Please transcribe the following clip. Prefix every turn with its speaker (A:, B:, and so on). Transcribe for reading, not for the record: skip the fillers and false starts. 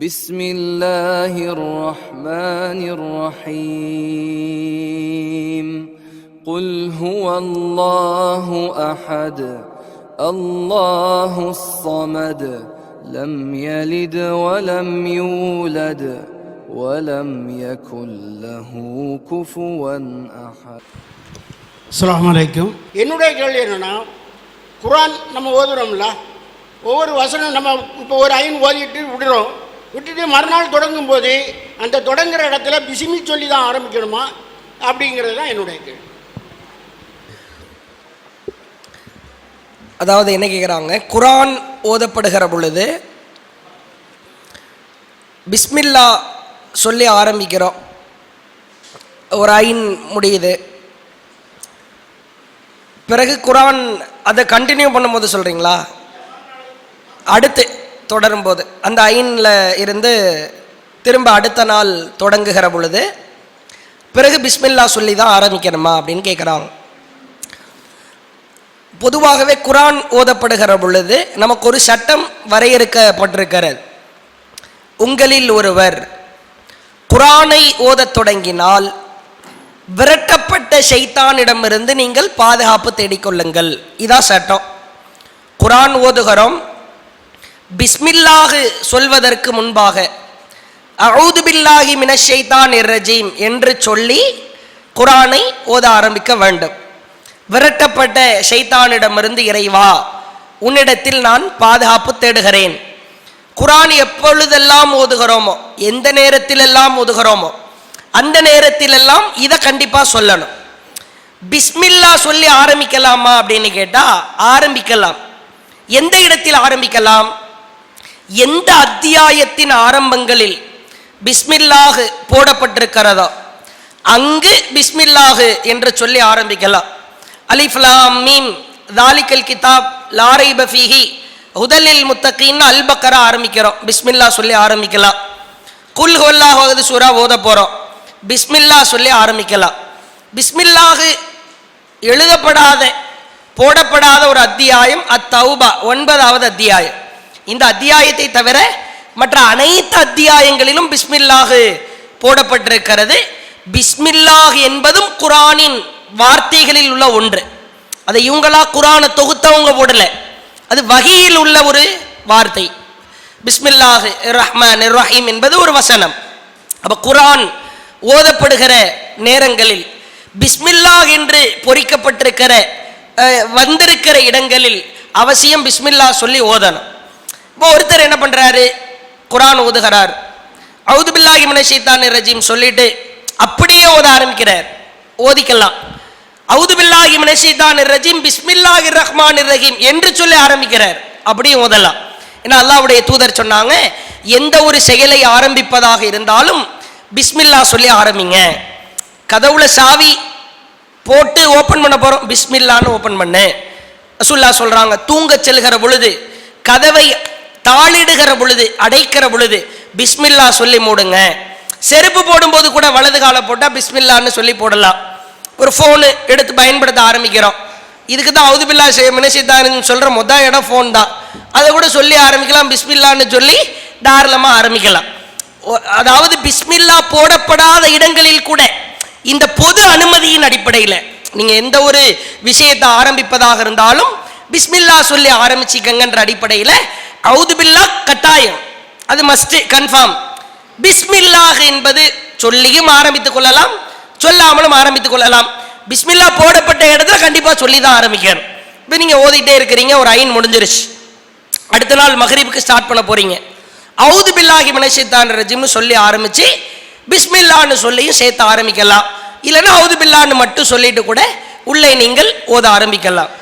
A: بسم الله الرحمن الرحيم قل هو الله أحد الله الصمد لم يلد ولم يولد ولم يكن له كفوا أحد.
B: அஸ்ஸலாமு அலைக்கும். என்னுடைய கேள்வி என்னென்னா, குர்ஆன் நம்ம ஓதுறோம்ல, ஒவ்வொரு வசனம் நம்ம இப்போ ஒரு ஐன் ஓதிட்டு விட்டுட்டு மறுநாள் தொடங்கும் போது அந்த தொடங்குற இடத்துல பிஸ்மி சொல்லி தான் ஆரம்பிக்கணுமா அப்படிங்கிறது தான் என்னுடைய கேள்வி.
C: அதாவது என்ன கேட்குறாங்க, குர்ஆன் ஓதப்படுகிற பொழுது பிஸ்மில்லா சொல்லி ஆரம்பிக்கிறோம், ஒரு ஐன் முடியுது, பிறகு குர்ஆன் அதை கண்டினியூ பண்ணும்போது சொல்கிறீங்களா, அடுத்து தொடரும்போது அந்த ஐனில் இருந்து திரும்ப அடுத்த நாள் தொடங்குகிற பொழுது பிறகு பிஸ்மில்லா சொல்லி தான் ஆரம்பிக்கணுமா அப்படின்னு கேட்குறாங்க. பொதுவாகவே குர்ஆன் ஓதப்படுகிற பொழுது நமக்கு ஒரு சட்டம் வரையறுக்கப்பட்டிருக்கிறது. உங்களில் ஒருவர் குர்ஆனை ஓதத் தொடங்கினால் விரட்டப்பட்ட ஷைத்தானிடமிருந்து நீங்கள் பாதுகாப்பு தேடிக்கொள்ளுங்கள். இதான் சட்டம். குர்ஆன் ஓதுகிறோம், பிஸ்மில்லாஹ் சொல்வதற்கு முன்பாக அஊது பில்லாஹி மினஷ் ஷைத்தானிர் ரஜீம் என்று சொல்லி குர்ஆனை ஓத ஆரம்பிக்க வேண்டும். விரட்டப்பட்ட ஷைத்தானிடமிருந்து இறைவா உன்னிடத்தில் நான் பாதுகாப்பு தேடுகிறேன். குர்ஆன் எப்பொழுதெல்லாம் ஓதுகிறோமோ, எந்த நேரத்திலெல்லாம் ஓதுகிறோமோ அந்த நேரத்திலெல்லாம் இதை கண்டிப்பாக சொல்லணும். பிஸ்மில்லா சொல்லி ஆரம்பிக்கலாமா அப்படின்னு கேட்டால் ஆரம்பிக்கலாம். எந்த இடத்தில் ஆரம்பிக்கலாம்? எந்த அத்தியாயத்தின் ஆரம்பங்களில் பிஸ்மில்லாஹ் போடப்பட்டிருக்கிறதோ அங்கு பிஸ்மில்லாஹ் என்று சொல்லி ஆரம்பிக்கலாம். அலிஃப் லாம் மீம் தாலிகல் கிதாப் லா ரைப ஃபீஹி ஹுதல் முத்தகீன் அல் பக்கரா ஆரம்பிக்கிறோம், பிஸ்மில்லா சொல்லி ஆரம்பிக்கலாம். குல் ஹுவல்லாஹு அஹது சூரா ஓத போகிறோம், பிஸ்மில்லா சொல்லி ஆரம்பிக்கலாம். பிஸ்மில்லாஹ் எழுதப்படாத போடப்படாத ஒரு அத்தியாயம் அத்தௌபா 9வது அத்தியாயம். இந்த அத்தியாயத்தை தவிர மற்ற அனைத்து அத்தியாயங்களிலும் பிஸ்மில்லாஹ் போடப்பட்டிருக்கிறது. பிஸ்மில்லாஹ் என்பதும் குர்ஆனின் வார்த்தைகளில் உள்ள ஒன்று. அதை இவங்களா குர்ஆனை தொகுத்தவங்க போடல, அது வஹீயில் உள்ள ஒரு வார்த்தை. பிஸ்மில்லாஹ் ரஹ்மான் ரஹீம் என்பது ஒரு வசனம். அப்ப குர்ஆன் ஓதப்படுகிற நேரங்களில் பிஸ்மில்லாஹ் என்று பொறிக்கப்பட்டிருக்கிற வந்திருக்கிற இடங்களில் அவசியம் பிஸ்மில்லா சொல்லி ஓதணும். இப்போ ஒருத்தர் என்ன பண்றாரு, குர்ஆன் ஓதுகிறார், அஊது பில்லாஹி மினஷ் ஷைத்தானிர் ரஜீம் சொல்லிட்டு அப்படியே ஓத ஆரம்பிக்கிறார், ஓதிக்கலாம். அஊது பில்லாஹி மினஷ் ஷைத்தானிர் ரஜீம் பிஸ்மில்லாஹிர் ரஹ்மானிர் ரஹீம் என்று சொல்லி ஆரம்பிக்கிறார், அப்படியே ஓதலாம். ஏன்னா அல்லாஹ்வுடைய தூதர் சொன்னாங்க, எந்த ஒரு செயலை ஆரம்பிப்பதாக இருந்தாலும் பிஸ்மில்லா சொல்லி ஆரம்பிங்க. கதவுல சாவி போட்டு ஓப்பன் பண்ண போறோம், பிஸ்மில்லான்னு ஓப்பன் பண்ணு. ரசூலுல்லாஹ் சொல்றாங்க, தூங்க செல்கிற பொழுது, கதவை தாளிடுகிற பொழுது, அடைக்கிற பொழுது பிஸ்மில்லா சொல்லி மூடுங்க. செருப்பு போடும்போது கூட வலது காலை போட்டால் பிஸ்மில்லான்னு சொல்லி போடலாம். ஒரு ஃபோனு எடுத்து பயன்படுத்த ஆரம்பிக்கிறோம், இதுக்கு தான் அஊது பில்லாஹி மினஷ் ஷைத்தானின்னு சொல்கிற மொதல் இடம் ஃபோன் தான். அதை கூட சொல்லி ஆரம்பிக்கலாம், பிஸ்மில்லான்னு சொல்லி தாராளமாக ஆரம்பிக்கலாம். அதாவது பிஸ்மில்லா போடப்படாத இடங்களில் கூட இந்த பொது அனுமதியின் அடிப்படையில் நீங்கள் எந்த ஒரு விஷயத்தை ஆரம்பிப்பதாக இருந்தாலும் பிஸ்மில்லா சொல்லி ஆரம்பிச்சிக்கங்கன்ற அடிப்படையில் அஊது பில்லாஹ் கட்டாயம், அது மஸ்ட் கன்ஃபார்ம். பிஸ்மில்லாஹ் என்பது சொல்லியும் ஆரம்பித்துக் கொள்ளலாம், சொல்லாமலும் ஆரம்பித்துக் கொள்ளலாம். பிஸ்மில்லா போடப்பட்ட இடத்துல கண்டிப்பாக சொல்லி தான் ஆரம்பிக்கணும். இப்போ நீங்கள் ஓதிட்டே இருக்கிறீங்க, ஒரு ஐன் முடிஞ்சிருச்சு, அடுத்த நாள் மக்ரிபுக்கு ஸ்டார்ட் பண்ண போறீங்க, அஊது பில்லாஹி மினஷ் ஷைத்தானிர் ரஜீம்னு சொல்லி ஆரம்பிச்சு பிஸ்மில்லான்னு சொல்லியும் சேர்த்து ஆரம்பிக்கலாம். இல்லைன்னா அஊது பில்லான்னு மட்டும் சொல்லிட்டு கூட உள்ளே நீங்கள் ஓத ஆரம்பிக்கலாம்.